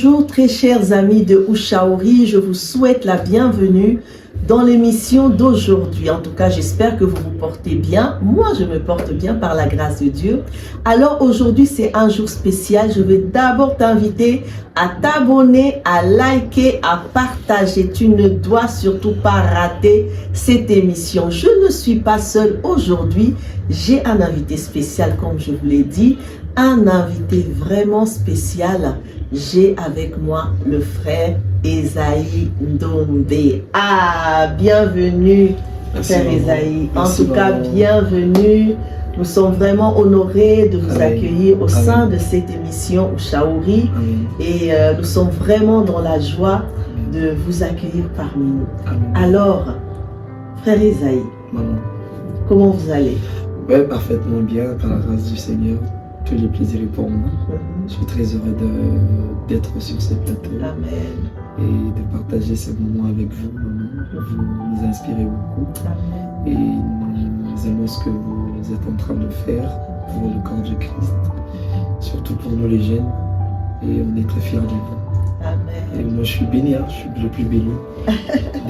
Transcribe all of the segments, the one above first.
Bonjour très chers amis de Ushauri, je vous souhaite la bienvenue dans l'émission d'aujourd'hui. En tout cas, j'espère que vous vous portez bien. Moi, je me porte bien par la grâce de Dieu. Alors aujourd'hui, c'est un jour spécial. Je vais d'abord t'inviter à t'abonner, à liker, à partager. Tu ne dois surtout pas rater cette émission. Je ne suis pas seule aujourd'hui. J'ai un invité spécial, comme je vous l'ai dit. Un invité vraiment spécial. J'ai avec moi le frère Esaïe Ndombe. Ah, bienvenue, frère Esaïe. En tout cas, bienvenue. Nous sommes vraiment honorés de vous accueillir au sein de cette émission Ushauri. Et nous sommes vraiment dans la joie de vous accueillir parmi nous. Alors, frère Esaïe, comment vous allez? Ouais, parfaitement bien, par la grâce du Seigneur. Tous les plaisirs pour moi. Je suis très heureux d'être sur ce plateau. Amen. Et de partager ce moment avec vous. Vous nous inspirez beaucoup. Amen. Et nous aimons ce que vous êtes en train de faire pour le corps de Christ. Surtout pour nous les jeunes. Et on est très fiers de vous. Amen. Et moi je suis béni, je suis le plus béni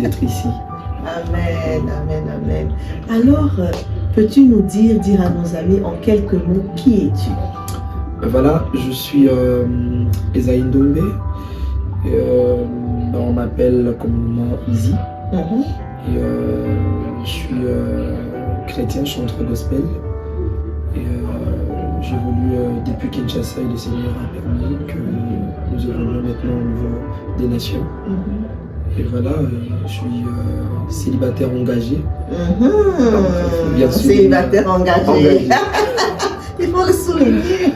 d'être ici. Amen, amen, amen. Alors, peux-tu nous dire à nos amis en quelques mots, qui es-tu? Voilà, je suis Esaïe Ndombe. On m'appelle communément Easy. Et je suis chrétien, chanteur gospel. Et j'évolue depuis Kinshasa et le Seigneur a permis que nous évoluions maintenant au niveau des nations. Et voilà, je suis célibataire engagé. Bien sûr, célibataire engagé. Il faut le souligner.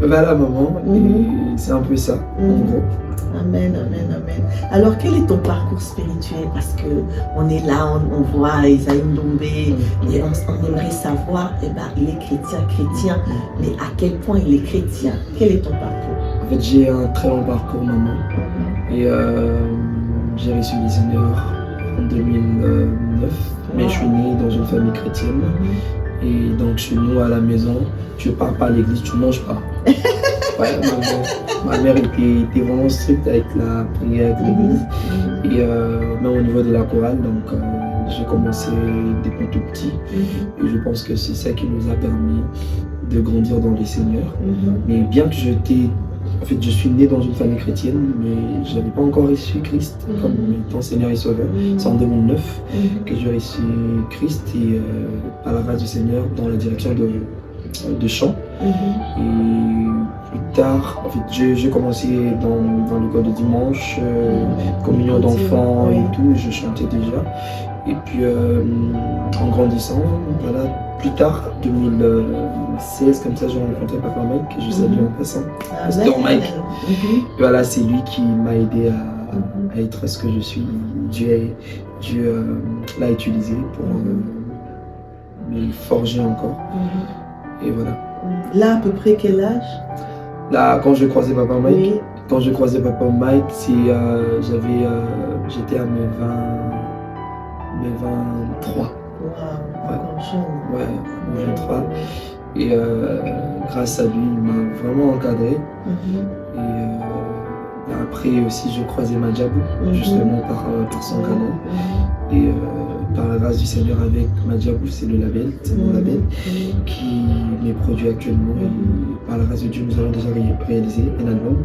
Voilà, maman, c'est un peu ça, en gros. Amen, amen, amen. Alors, quel est ton parcours spirituel? Parce qu'on est là, on voit Esaïe Ndombe et on aimerait savoir, il est chrétien, mais à quel point il est chrétien? Quel est ton parcours? En fait, j'ai un très long parcours, maman. Et j'ai reçu le Seigneur en 2009, mais je suis né dans une famille chrétienne. Et donc chez nous à la maison, tu ne pars pas à l'église, tu ne manges pas. Ouais, ma mère était vraiment stricte avec la prière, avec l'église. Et même au niveau de la chorale, donc j'ai commencé depuis tout petit. Et je pense que c'est ça qui nous a permis de grandir dans le Seigneur. Mais bien que je suis né dans une famille chrétienne, mais je n'avais pas encore reçu Christ comme étant Seigneur et Sauveur. C'est en 2009 que j'ai reçu Christ et par la grâce du Seigneur dans la direction de chant. Et plus tard, en fait, j'ai commencé dans l'école de dimanche, communion d'enfants et tout, je chantais déjà. Et puis en grandissant, voilà, plus tard, 2016, comme ça, j'ai rencontré Papa Mike, que je salue en passant, Pasteur Mike. Voilà, c'est lui qui m'a aidé à être ce que je suis. Dieu l'a utilisé pour me forger encore. Et voilà. Là, à peu près quel âge? Là, quand je croisais Papa Mike, j'étais à mes 23. Ouais, 23. Et grâce à lui, il m'a vraiment encadré. Et après aussi, je croisais Madjabou, justement par son canon. Et par la grâce du Seigneur, avec Madjabou, c'est mon label qui m'est produit actuellement. Et par la grâce de Dieu, nous avons déjà réalisé un album,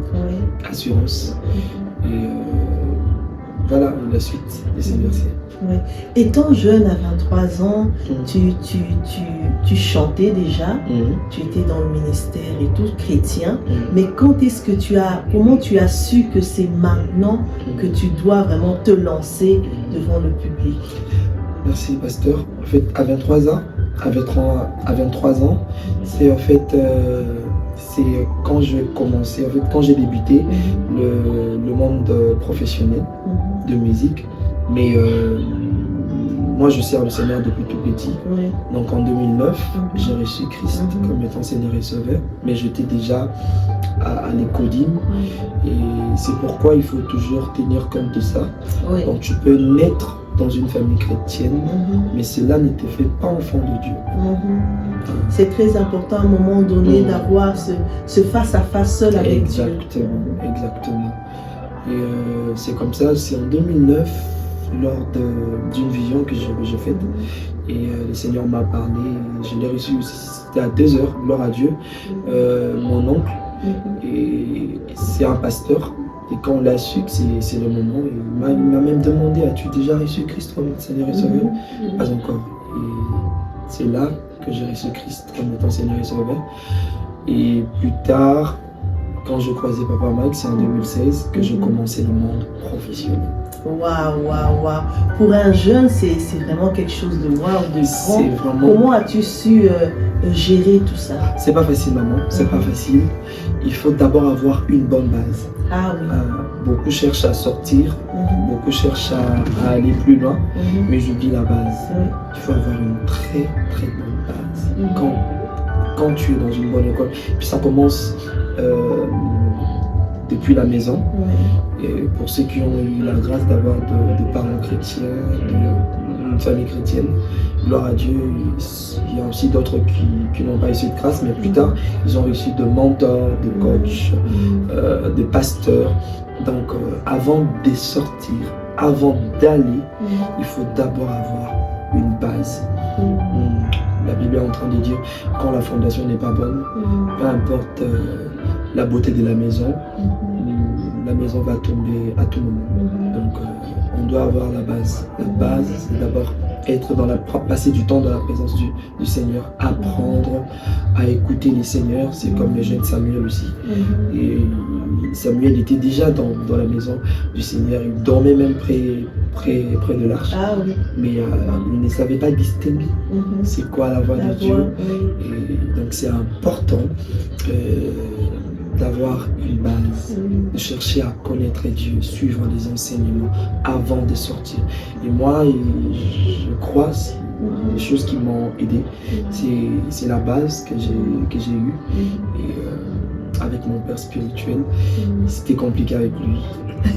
Assurance. Et voilà la suite des Seigneurs. Étant jeune à 23 ans, tu chantais déjà, tu étais dans le ministère et tout, chrétien, mais comment tu as su que c'est maintenant que tu dois vraiment te lancer devant le public? Merci, pasteur. En fait, à 23 ans, c'est en fait c'est quand j'ai commencé, en fait, quand j'ai débuté le monde professionnel de musique. Mais moi, je sers le Seigneur depuis tout petit. Donc en 2009, j'ai reçu Christ comme étant Seigneur et Sauveur. Mais j'étais déjà à l'écodine. Et c'est pourquoi il faut toujours tenir compte de ça. Donc tu peux naître dans une famille chrétienne, mais cela ne te fait pas enfant de Dieu. C'est très important à un moment donné d'avoir ce face-à-face seul avec Dieu. Exactement. Et c'est comme ça, c'est en 2009, lors d'une vision que j'ai faite. Et le Seigneur m'a parlé, je l'ai reçu, c'était à 2h, gloire à Dieu. Mon oncle, et c'est un pasteur. Et quand on l'a su que c'est le moment, il m'a même demandé, as-tu déjà reçu Christ comme Seigneur et Sauveur? Pas encore. Et c'est là que j'ai reçu Christ comme étant Seigneur et Sauveur. Et plus tard, quand je croisais Papa Mike, c'est en 2016 que je commençais le monde professionnel. Waouh. Pour un jeune, c'est vraiment quelque chose de waouh, de grand. Vraiment... Comment as-tu su gérer tout ça? C'est pas facile, maman, c'est pas facile. Il faut d'abord avoir une bonne base. Ah oui. Beaucoup cherchent à sortir, beaucoup cherchent à aller plus loin, mais j'oublie la base. Il faut avoir une très bonne base. Quand tu es dans une bonne école, puis ça commence depuis la maison. Et pour ceux qui ont eu la grâce d'avoir de parents chrétiens, une famille chrétienne, gloire à Dieu, il y a aussi d'autres qui n'ont pas reçu de grâce, mais plus tard, ils ont reçu de mentors, de coachs, de pasteurs. Donc, avant de sortir, avant d'aller, il faut d'abord avoir une base. La Bible est en train de dire, quand la fondation n'est pas bonne, peu importe la beauté de la maison va tomber à tout moment. Donc, on doit avoir la base. La base, c'est d'abord passer du temps dans la présence du Seigneur, apprendre à écouter les Seigneurs. C'est comme le jeune Samuel aussi. Et Samuel était déjà dans la maison du Seigneur. Il dormait même près de l'arche. Mais il ne savait pas distinguer c'est quoi la voix de Dieu. Et donc c'est important d'avoir une base, de chercher à connaître Dieu, suivre les enseignements avant de sortir. Et moi, je crois, les choses qui m'ont aidé, c'est la base que j'ai eue. Et avec mon père spirituel, c'était compliqué avec lui.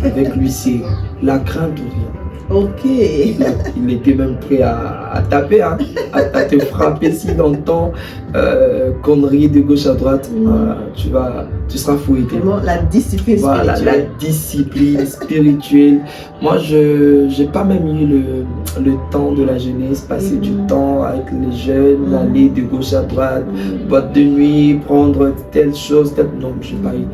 Avec lui, c'est la crainte ou rien. Ok. Il était même prêt à taper, à te frapper si dans le temps, conneries de gauche à droite, tu seras fouetté. Vraiment, la discipline spirituelle. Voilà, la discipline spirituelle. Moi, je n'ai pas même eu le temps de la jeunesse, passer du temps avec les jeunes, aller de gauche à droite, boîte de nuit, prendre telle chose, telle... Non, je n'ai pas eu.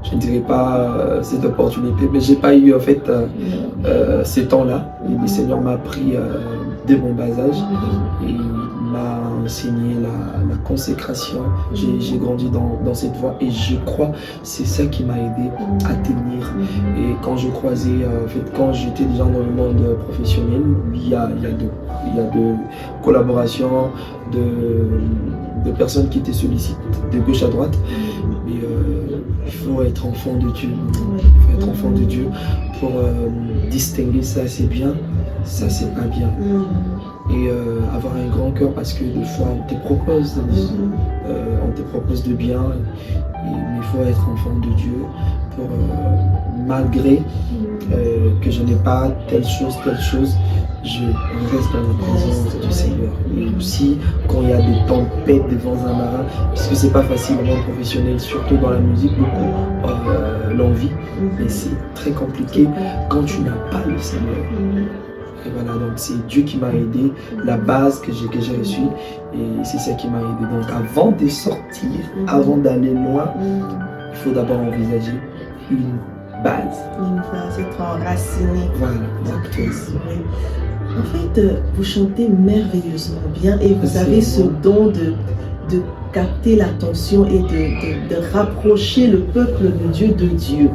Je ne dirais pas cette opportunité, mais j'ai pas eu en fait ces temps-là. Et le Seigneur m'a pris dès mon bas âge et m'a enseigné la consécration. J'ai grandi dans cette voie et je crois c'est ça qui m'a aidé à tenir. Et quand je croisais, en fait, quand j'étais déjà dans le monde professionnel, il y a de collaborations, de personnes qui te sollicitent de gauche à droite. Mais il faut être enfant de Dieu. Il faut être enfant de Dieu pour distinguer ça c'est bien, ça c'est pas bien. Et avoir un grand cœur parce que des fois on te propose de bien, mais il faut être enfant de Dieu pour malgré que je n'ai pas telle chose, je reste dans la présence du Seigneur. Et aussi, quand il y a des tempêtes, des vents amarants, puisque c'est pas facile au monde professionnel, surtout dans la musique, beaucoup l'envie, mais c'est très compliqué quand tu n'as pas le Seigneur. Et voilà, donc c'est Dieu qui m'a aidé, la base que j'ai reçue, et c'est ça qui m'a aidé. Donc avant de sortir, avant d'aller loin, il faut d'abord envisager une base. Une base, être enraciné. Voilà, exactement. En fait, vous chantez merveilleusement bien et vous avez ce don de capter l'attention et de rapprocher le peuple de Dieu.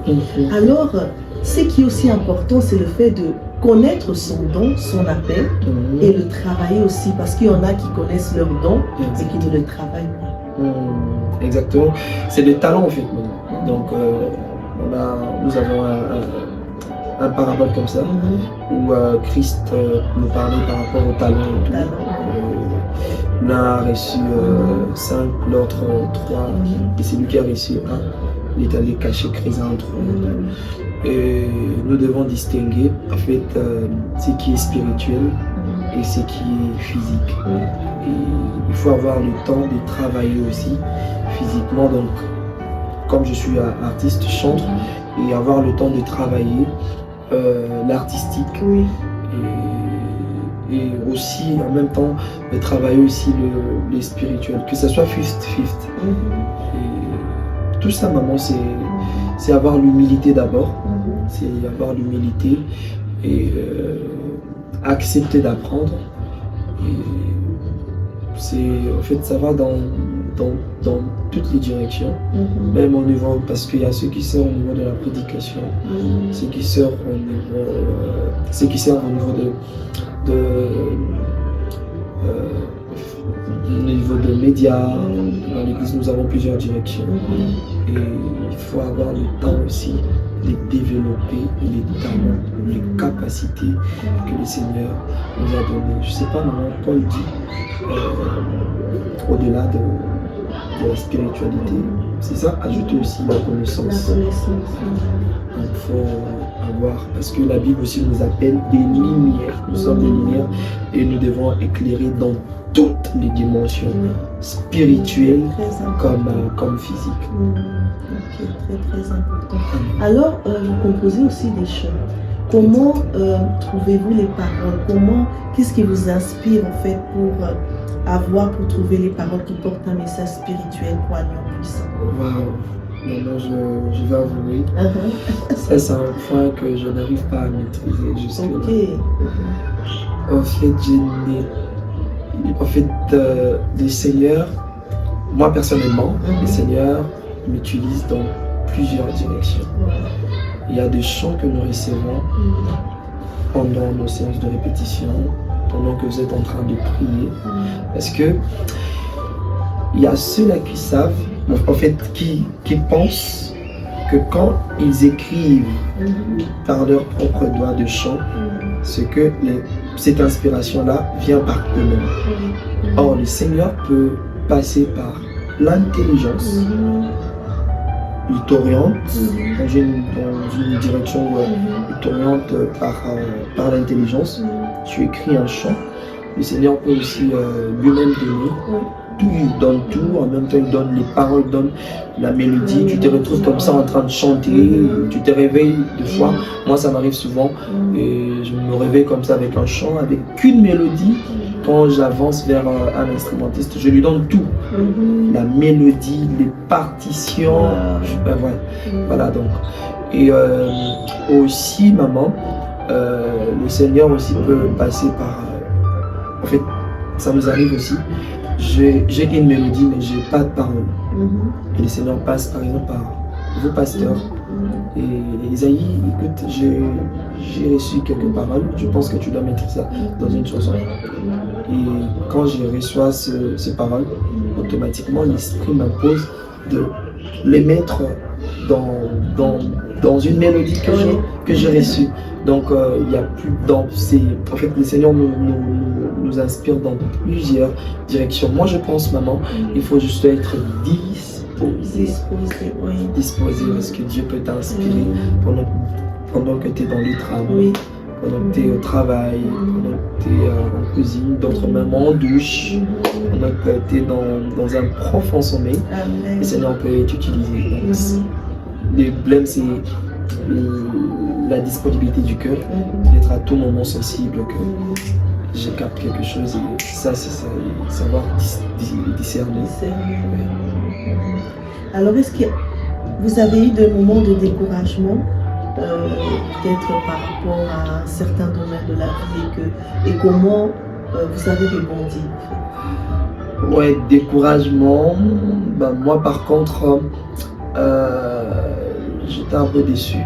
Alors, ce qui est aussi important, c'est le fait de connaître son don, son appel et le travailler aussi, parce qu'il y en a qui connaissent leur don et qui ne le travaillent pas. Exactement. C'est des talents en fait. Donc, nous avons un parabole comme ça où Christ nous parlait par rapport aux talents et tout. L'un a reçu 5, l'autre 3, et c'est lui qui a reçu 1. Il est allé cacher Chrysanthème. Et nous devons distinguer en fait ce qui est spirituel et ce qui est physique. Et il faut avoir le temps de travailler aussi physiquement. Donc comme je suis artiste, chantre, et avoir le temps de travailler l'artistique. Oui. Et aussi, en même temps, de travailler aussi les spirituels, que ce soit 50-50. Et tout ça, maman, c'est avoir l'humilité d'abord. C'est avoir l'humilité et accepter d'apprendre. Et en fait, ça va dans toutes les directions, même au niveau, parce qu'il y a ceux qui servent au niveau de la prédication, ceux qui servent au niveau de médias. Dans l'église, nous avons plusieurs directions. Et il faut avoir le temps aussi de développer les talents, les capacités que le Seigneur nous a données. Je ne sais pas, maman, Paul dit, au-delà de la spiritualité, c'est ça, ajouter aussi la connaissance. Donc il faut avoir, parce que la Bible aussi nous appelle des lumières. Nous sommes des lumières et nous devons éclairer dans toutes les dimensions, spirituelles comme physiques. Ok, très important. Alors, vous composez aussi des chants. Comment trouvez-vous les paroles? Qu'est-ce qui vous inspire en fait pour trouver les paroles qui portent un message spirituel poignant, puissant? Waouh! Maintenant, je vais avouer, ça c'est un point que je n'arrive pas à maîtriser jusque-là. En fait, le Seigneur, moi personnellement, le Seigneur m'utilise dans plusieurs directions. Il y a des chants que nous recevons pendant nos séances de répétition, pendant que vous êtes en train de prier, parce que il y a ceux-là qui savent, en fait, qui pensent que quand ils écrivent par leur propre doigt de chant, c'est que cette inspiration-là vient par eux-mêmes. Or, le Seigneur peut passer par l'intelligence. Il t'oriente dans une direction où il t'oriente par l'intelligence. Tu écris un chant. Le Seigneur peut aussi lui-même donner. Tout, il donne tout, en même temps il donne les paroles, il donne la mélodie, tu te retrouves comme ça en train de chanter, tu te réveilles des fois, moi ça m'arrive souvent, et je me réveille comme ça avec un chant, avec qu'une mélodie. Quand j'avance vers un instrumentiste, je lui donne tout, la mélodie, les partitions, voilà donc. Et aussi maman, le Seigneur aussi peut passer par, en fait ça nous arrive aussi. J'ai une mélodie mais j'ai pas de parole. Et le Seigneur passe par exemple par vos pasteurs. Et Isaïe, écoute, j'ai reçu quelques paroles, je pense que tu dois mettre ça dans une chanson. Et quand je reçois ces paroles, automatiquement l'Esprit m'impose de les mettre dans une mélodie que j'ai reçue. Donc il y a plus en fait le Seigneur nous inspire dans plusieurs directions. Moi je pense maman, il faut juste être disposé parce que Dieu peut t'inspirer pendant que tu es dans le travail, pendant que tu es au travail, pendant que tu es en cuisine, d'autres même en douche, pendant que tu es dans un profond sommeil. Le Seigneur peut t'utiliser. Le problème c'est la disponibilité du cœur, d'être à tout moment sensible que je capte quelque chose, et ça c'est ça, savoir discerner. Alors est-ce que vous avez eu des moments de découragement, peut-être par rapport à un certain domaine de la vie, et comment vous avez rebondi en fait? Ouais, découragement, moi par contre j'étais un peu déçu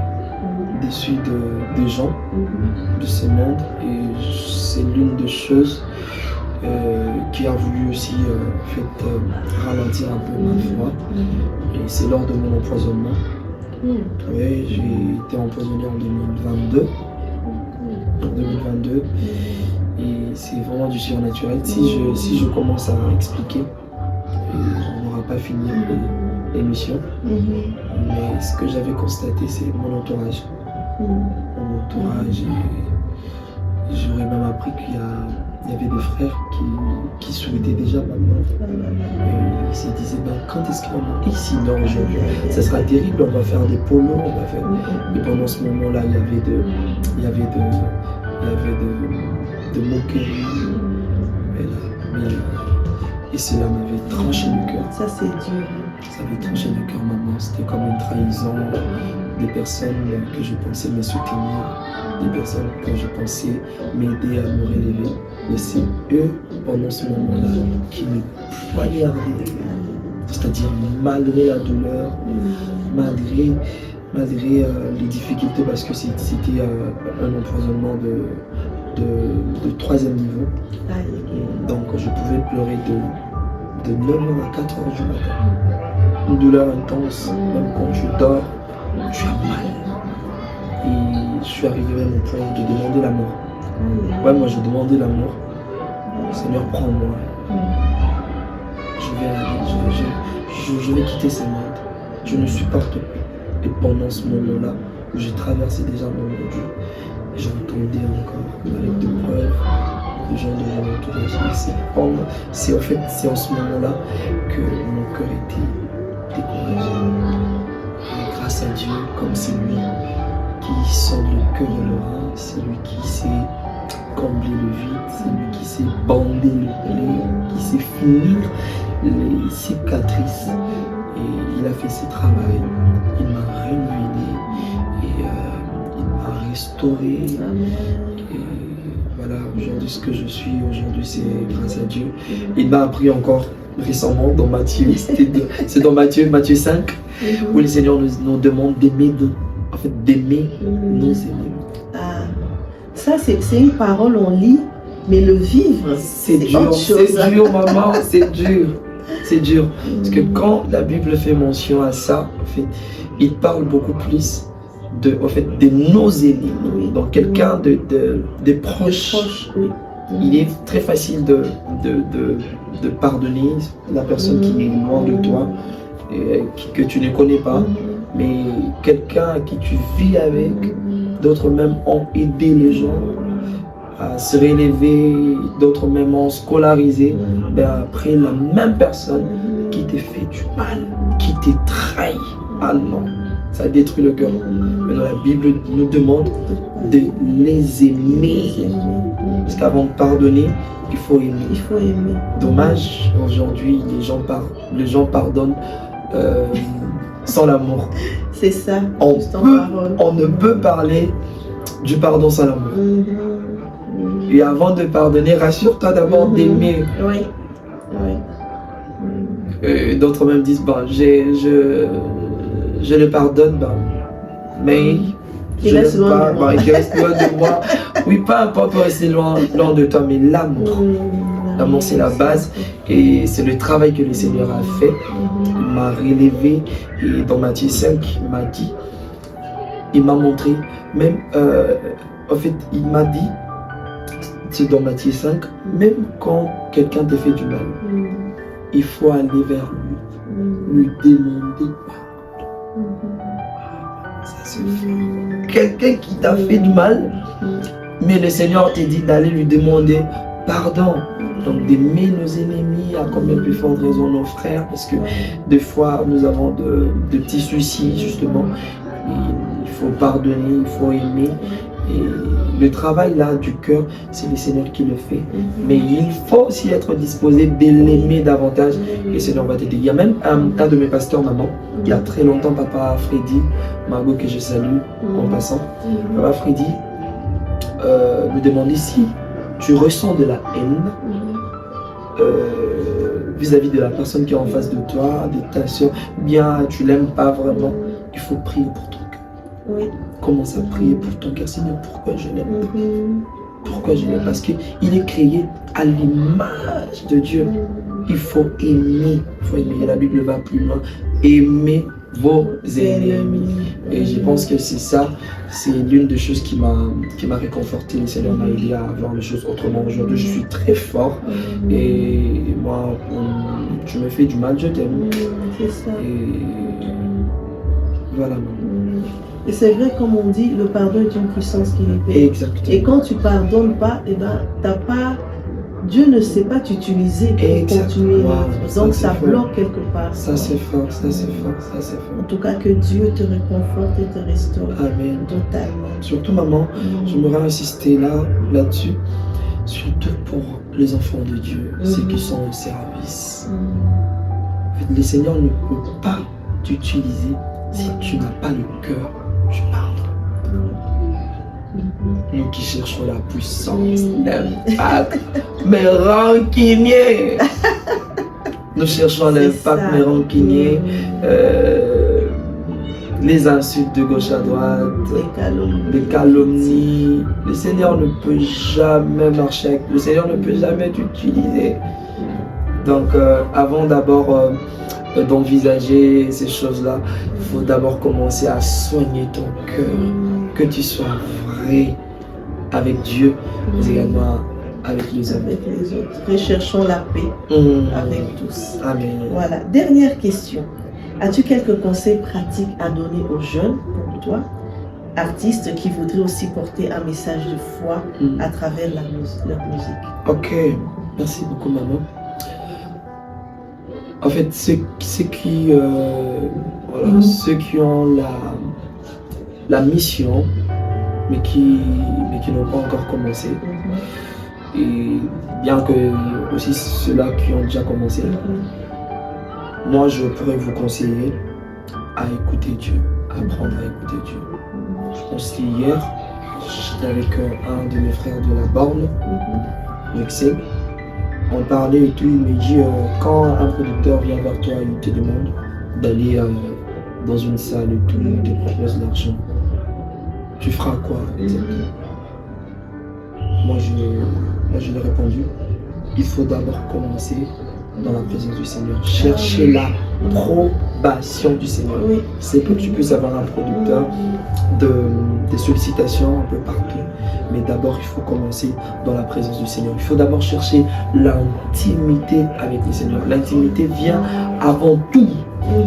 des gens de ce monde, et c'est l'une des choses qui a voulu aussi ralentir un peu ma foi, et c'est lors de mon empoisonnement. Oui, j'ai été empoisonné en 2022, et c'est vraiment du surnaturel. Si je commence à expliquer, on n'aura pas fini l'émission. Mais ce que j'avais constaté, c'est mon entourage. J'aurais même appris qu'il y a il y avait des frères qui souhaitaient déjà ma mort. Ils se disaient, quand est-ce qu'il va mourir ici? Non, aujourd'hui, ça sera terrible, on va faire des polos, on va faire... Et pendant ce moment-là, il y avait de moqueries. Et cela m'avait tranché le cœur. Ça, c'est dur. Ça m'avait tranché le cœur, maman. C'était comme une trahison des personnes que je pensais me soutenir, des personnes que je pensais m'aider à me relever. Et c'est eux, pendant ce moment-là, qui me poignardaient. C'est-à-dire, malgré la douleur, malgré les difficultés, parce que c'était un empoisonnement de 3e niveau. Donc je pouvais pleurer de 9h à 4h du matin. Une douleur intense, même quand je dors, tu as mal. Et je suis arrivé à mon point de demander la mort. Ouais, moi je demandais la mort. Seigneur, prends-moi. Je vais aller, je vais quitter ce monde. Je ne supporte plus. Et pendant ce moment-là, où j'ai traversé déjà mon Dieu, j'entendais encore avec des preuves, des gens de mon entourage. C'est en ce moment-là que mon cœur était découragé. Et grâce à Dieu, comme c'est lui qui sonde le cœur et le rein, c'est lui qui sait combler le vide, c'est lui qui sait bander le blé, qui sait finir les cicatrices. Et il a fait ce travail, il m'a renouvelé et il m'a restauré. Et voilà, aujourd'hui ce que je suis, aujourd'hui c'est grâce à Dieu. Il m'a appris encore récemment dans Matthieu, c'est dans Matthieu 5, où le Seigneur nous demande d'aimer nos ennemis. Ah, ça c'est une parole, on lit, mais le vivre, c'est dur. C'est dur, maman, c'est dur. C'est dur, parce que quand la Bible fait mention à ça, en fait, il parle beaucoup plus de nos ennemis, donc quelqu'un de proche. Oui. Il est très facile de pardonner la personne qui est loin de toi, et que tu ne connais pas, mais quelqu'un à qui tu vis avec, d'autres même ont aidé les gens à se relever, d'autres même ont scolarisé, après la même personne qui t'a fait du mal, qui t'a trahi. Ah non, ça détruit le cœur. Maintenant la Bible nous demande de les aimer. Parce qu'avant de pardonner, il faut aimer. Il faut aimer. Dommage, aujourd'hui, les gens pardonnent sans l'amour. C'est ça, on ne peut parler du pardon sans l'amour. Et avant de pardonner, rassure-toi d'abord d'aimer. Oui. D'autres même disent, je le pardonne, mais je ne l'aime pas, il reste loin de moi. Oui, pas importe de rester loin de toi, mais l'amour. L'amour, c'est la base et c'est le travail que le Seigneur a fait. Il m'a relevé et dans Matthieu 5, il m'a dit, il m'a montré, même, en fait, il m'a dit, c'est dans Matthieu 5, même quand quelqu'un te fait du mal, il faut aller vers lui demander pardon. Ça se fait. Quelqu'un qui t'a fait du mal, mais le Seigneur te dit d'aller lui demander pardon. Donc d'aimer nos ennemis, à combien plus forte raison nos frères, parce que des fois nous avons de petits soucis justement. Et il faut pardonner, il faut aimer. Et le travail là du cœur, c'est le Seigneur qui le fait. Mais il faut aussi être disposé de l'aimer davantage. Et le Seigneur va t'aider. Il y a même un tas de mes pasteurs, maman, il y a très longtemps, papa Freddy, Margot que je salue en passant, papa Freddy me demandait si tu ressens de la haine vis-à-vis de la personne qui est en face de toi, de ta soeur, bien tu l'aimes pas vraiment, il faut prier pour ton cœur. Oui. Commence à prier pour ton cœur. Seigneur, pourquoi je l'aime pas? Pourquoi je l'aime? Parce qu'il est créé à l'image de Dieu. Il faut aimer. Il faut aimer. La Bible va plus loin. Aimer vos ennemis. Et je pense que c'est ça. C'est l'une des choses qui m'a réconforté. Le Seigneur m'a aidé à voir les choses autrement. Aujourd'hui, je suis très fort. Et moi, tu me fais du mal, je t'aime. C'est ça. Et voilà. Et c'est vrai, comme on dit, le pardon est une puissance qui libère. Exactement. Et quand tu pardonnes pas, eh ben, t'as pas Dieu ne sait pas t'utiliser pour continuer. Donc ça bloque quelque part. Ça c'est fort, ça c'est fort, ça c'est fort. En tout cas, que Dieu te réconforte et te restaure. Amen. Totalement. Surtout maman, j'aimerais insister là-dessus, surtout pour les enfants de Dieu, ceux qui sont au service. En fait, le Seigneur ne peut pas t'utiliser si tu n'as pas le cœur du marbre. Nous qui cherchons la puissance, l'impact, mais rancuniers. Nous cherchons l'impact, mais rancuniers. Les insultes de gauche à droite, les calomnies. Le Seigneur ne peut jamais marcher avec, le Seigneur ne peut jamais t'utiliser. Donc avant d'abord d'envisager ces choses-là, il faut d'abord commencer à soigner ton cœur, que tu sois vrai avec Dieu, mais également avec les autres. Avec les autres. Recherchons la paix avec tous. Amen. Voilà. Dernière question. As-tu quelques conseils pratiques à donner aux jeunes, comme toi, artistes qui voudraient aussi porter un message de foi à travers leur musique? Ok, merci beaucoup maman. En fait, ceux qui ont la mission, mais qui n'ont pas encore commencé, et bien que aussi ceux-là qui ont déjà commencé, moi je pourrais vous conseiller à écouter Dieu, à apprendre à écouter Dieu. Je pense qu'hier, j'étais avec un de mes frères de la Borne, Excel. On parlait et tout, il me dit quand un producteur vient vers toi, il te demande d'aller dans une salle et tout, il te propose de l'argent. Tu feras quoi exactement? Moi je lui ai répondu, il faut d'abord commencer dans la présence du Seigneur. Chercher l'approbation du Seigneur. Oui. C'est que tu puisses avoir un producteur de sollicitations un peu partout. Mais d'abord, il faut commencer dans la présence du Seigneur. Il faut d'abord chercher l'intimité avec le Seigneur. L'intimité vient avant tout.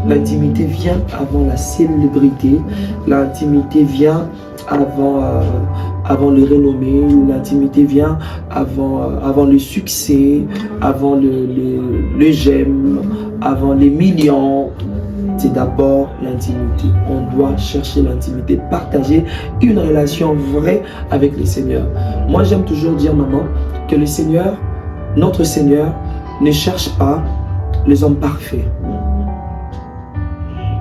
L'intimité vient avant la célébrité. L'intimité vient avant le renommé. L'intimité vient avant le succès, avant le j'aime, avant les millions. C'est d'abord l'intimité. On doit chercher l'intimité, partager une relation vraie avec le Seigneur. Moi, j'aime toujours dire, maman, que le Seigneur, notre Seigneur, ne cherche pas les hommes parfaits.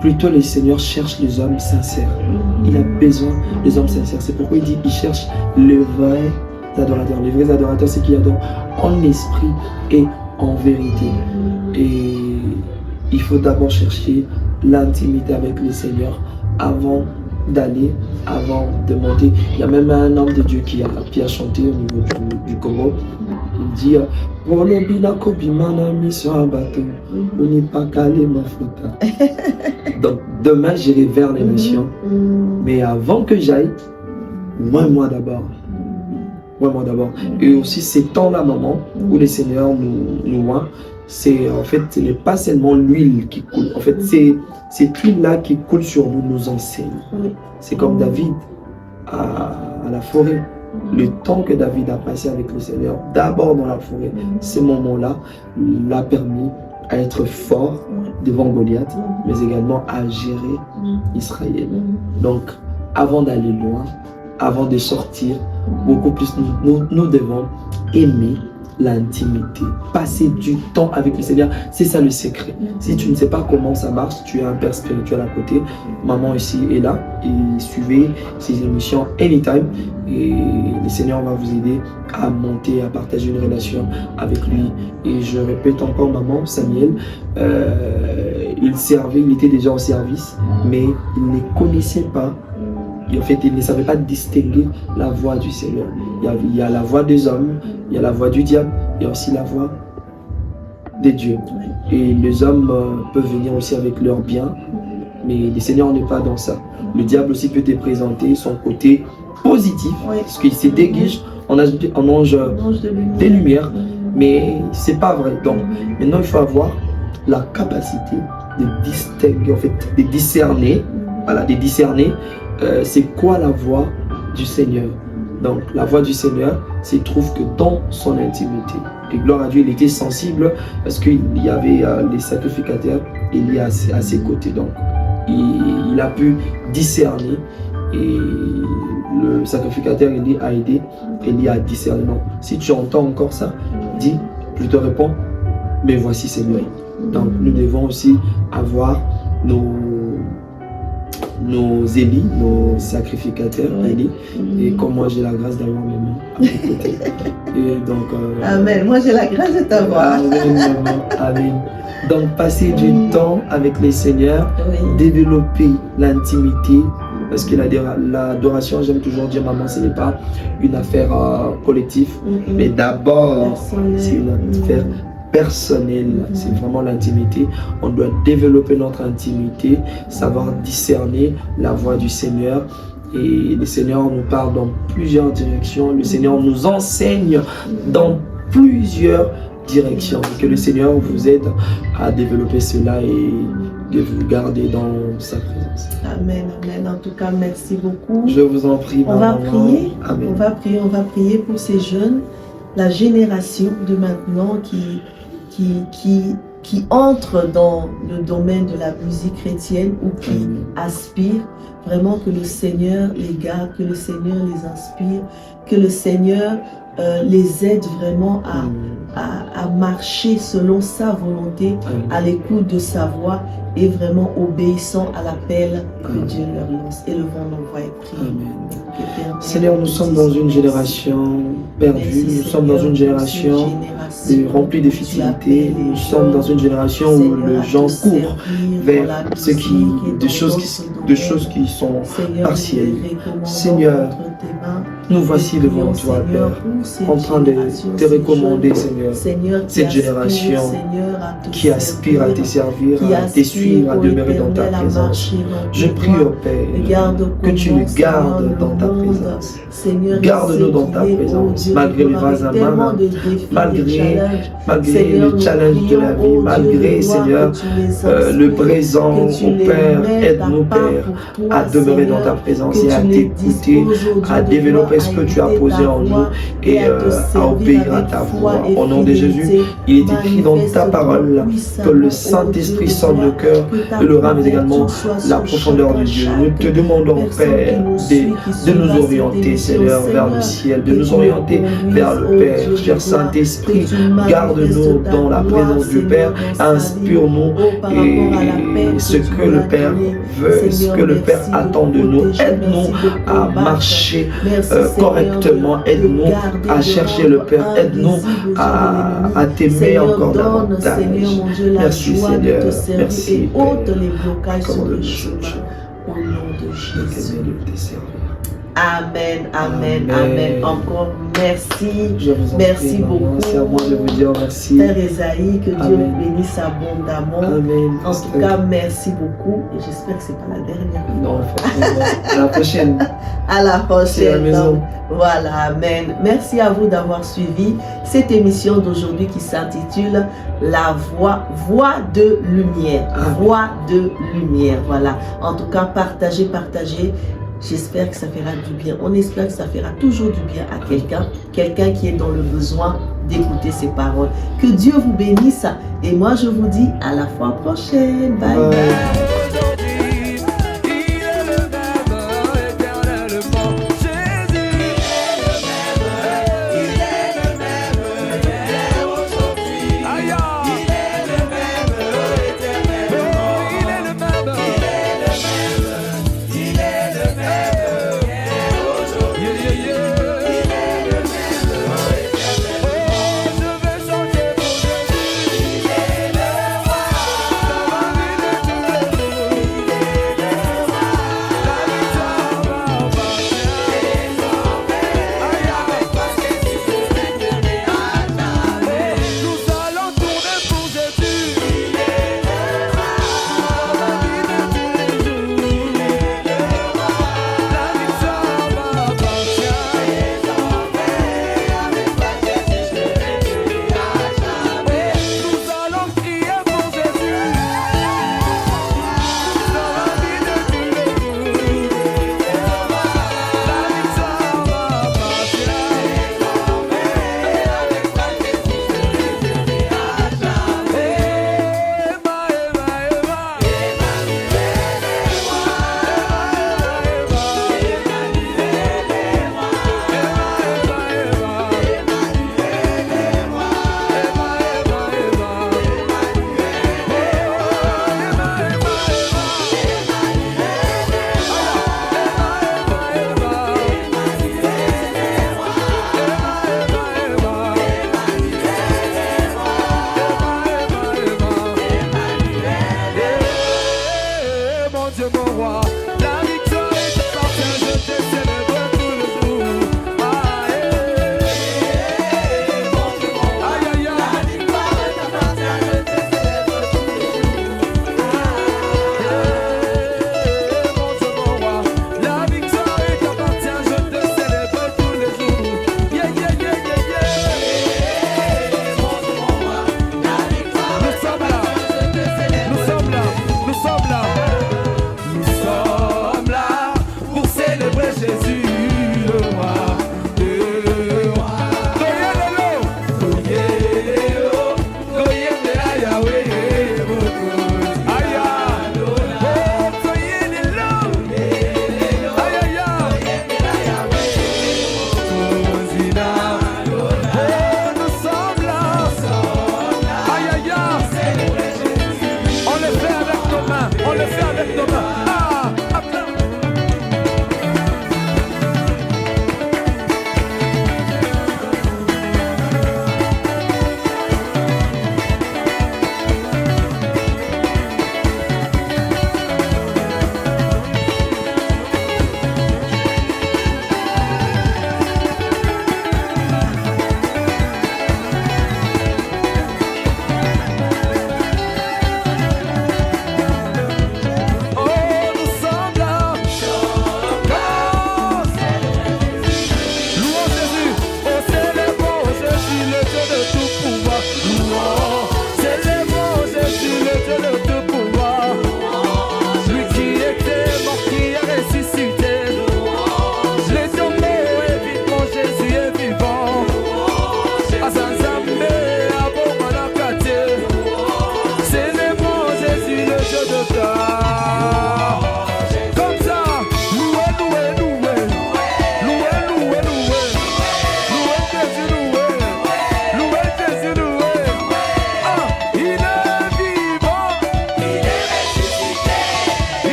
Plutôt, le Seigneur cherche les hommes sincères. Il a besoin des hommes sincères. C'est pourquoi il dit qu'il cherche les vrais adorateurs. Les vrais adorateurs, c'est qui adorent en esprit et en vérité. Et il faut d'abord chercher l'intimité avec le Seigneur avant d'aller, avant de monter. Il y a même un homme de Dieu qui a chanté au niveau du Congo. Il dit donc demain j'irai vers les nations, mais avant que j'aille, moi d'abord. Et aussi ces temps-là, maman, où le Seigneur nous voit, en fait, ce n'est pas seulement l'huile qui coule. En fait, c'est cette huile-là qui coule sur nous, nous enseigne. C'est comme David à la forêt. Le temps que David a passé avec le Seigneur, d'abord dans la forêt, ces moments-là l'a permis à être fort devant Goliath, mais également à gérer Israël. Donc, avant d'aller loin, avant de sortir, beaucoup plus, nous devons aimer l'intimité, passer du temps avec le Seigneur. C'est ça le secret. Si tu ne sais pas comment ça marche, tu as un père spirituel à côté. Maman ici est là et suivez ces émissions anytime et le Seigneur va vous aider à monter, à partager une relation avec lui. Et je répète encore, maman, Samuel, il était déjà au service, mais il ne connaissait pas. En fait, il ne savait pas distinguer la voix du Seigneur. Il y a la voix des hommes, il y a la voix du diable, il y a aussi la voix de Dieu. Et les hommes peuvent venir aussi avec leurs biens, mais le Seigneur n'est pas dans ça. Le diable aussi peut te présenter son côté positif, parce qu'il se dégage en ange des lumières, mais c'est pas vrai. Donc, maintenant, il faut avoir la capacité de distinguer, en fait, de discerner, c'est quoi la voix du Seigneur. Donc la voix du Seigneur se trouve que dans son intimité. Et gloire à Dieu, il était sensible parce qu'il y avait les sacrificateurs Élie à ses côtés. Donc il a pu discerner et le sacrificateur Élie a aidé Élie à discerner. Donc si tu entends encore ça, dis, je te réponds, mais voici Seigneur. Donc nous devons aussi avoir nos Élie, nos sacrificateurs Élie. Et comme moi j'ai la grâce d'avoir mes mains à mes côtés. Et donc, Amen. Moi j'ai la grâce de t'avoir. Amen, maman. Amen. Donc passer du temps avec les seigneurs, développer l'intimité. Parce que l'adoration, j'aime toujours dire, maman, ce n'est pas une affaire collective, mais d'abord, c'est une affaire personnelle. C'est vraiment l'intimité. On doit développer notre intimité, savoir discerner la voix du Seigneur. Et le Seigneur nous parle dans plusieurs directions. Le Seigneur nous enseigne dans plusieurs directions. Que le Seigneur vous aide à développer cela et de vous garder dans sa présence. Amen, amen. En tout cas, merci beaucoup. Je vous en prie, on va prier. Amen. On va prier pour ces jeunes, la génération de maintenant qui entre dans le domaine de la musique chrétienne ou qui aspire vraiment que le Seigneur les garde, que le Seigneur les inspire, que le Seigneur les aide vraiment à marcher selon sa volonté, à l'écoute de sa voix et vraiment obéissant à l'appel que Dieu leur lance. Élevons nos voix et prions. Seigneur, nous sommes dans une génération perdue, nous sommes dans une génération remplie de futilités, nous sommes dans une génération où les gens courent vers des choses qui sont partielles. Seigneur, nous voici devant toi, Père, en train de te recommander, Seigneur, cette génération qui aspire à te servir, à te suivre, à demeurer dans ta présence. Je prie au Père que tu nous gardes dans ta présence. Garde-nous dans ta présence, malgré les vases malgré le challenge de la vie, malgré, Seigneur, le présent, au Père, aide-nous, Père, à demeurer dans ta présence et à t'écouter, à développer ce que tu as posé en nous et à obéir à ta voix. Au nom de Jésus, il est écrit dans ta parole que le Saint-Esprit sonne le cœur et le rame également la profondeur de Dieu. Nous te demandons, Père, de nous orienter, Seigneur, vers le ciel, de nous orienter vers le Père. Cher Saint-Esprit, garde-nous dans la présence du Père, inspire-nous et ce que le Père veut, ce que le Père attend de nous. Aide-nous à marcher correctement, aide-nous à chercher le Père, aide-nous à t'aimer encore davantage. Merci Seigneur, merci Père. Au nom de Jésus. Amen, amen, amen. Encore merci. Merci beaucoup. C'est à moi de vous dire merci. Père Esaïe, que Dieu vous bénisse abondamment. Amen. En tout cas, merci beaucoup. Et j'espère que ce n'est pas la dernière. Non, à la prochaine. À la prochaine. C'est la maison. Voilà, amen. Merci à vous d'avoir suivi cette émission d'aujourd'hui qui s'intitule La Voix de Lumière. Voix de Lumière. Voilà. En tout cas, partagez. J'espère que ça fera du bien. On espère que ça fera toujours du bien à quelqu'un qui est dans le besoin d'écouter ces paroles. Que Dieu vous bénisse et moi je vous dis à la fois prochaine. Bye bye.